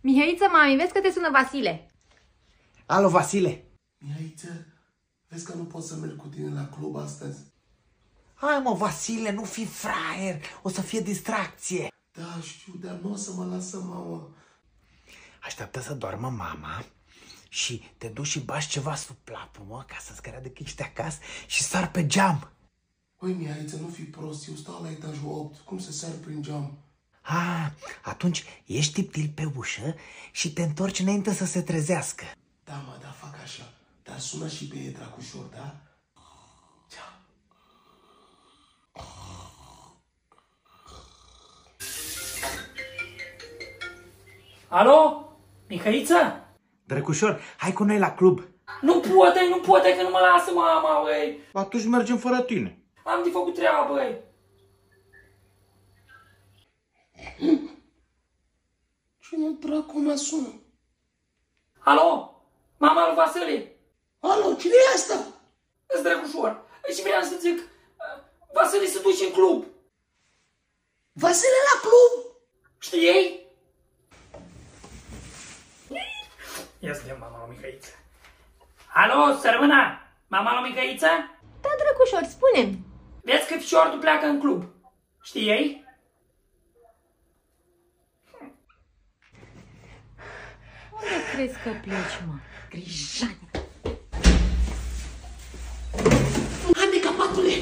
Mihăiță, mami, vezi că te sună Vasile. Alo, Vasile. Mihăiță, vezi că nu pot să merg cu tine la club astăzi? Hai mă, Vasile, nu fi fraier, o să fie distracție. Da, știu, dar nu o să mă lasă mama. Așteaptă să doarmă mama și te duci și bași ceva sub plapă, mă, ca să-ți creadă că ești acasă și sar pe geam. Păi, Mihăiță, nu fi prost, eu stau la etajul 8, cum să sar prin geam? Atunci ieși tiptil pe ușă și te întorci înainte să se trezească. Da, mă, da, fac așa. Dar sună și pe dracușor, da? Ceau. Alo? Mihăiță? Drăgușor, hai cu noi la club. Nu poate că nu mă lasă mama, băi. Atunci mergem fără tine. Am de făcut treabă, băi. Cine dracu mă sună? Alo? Mama lui Vasile? Alo, cine e asta? Îți drăgușor. Și vreau să zic, Vasile se duce în club. Vasile la club? Știi? Ia să vedem mama lui Mihăiță. Alo, sărmâna? Mama lui Mihăiță? Da, drăgușor, spune-mi. Vezi că ficiorul pleacă în club. Știi? Unde crezi că pleci, mă? Grijane! Handicapatule!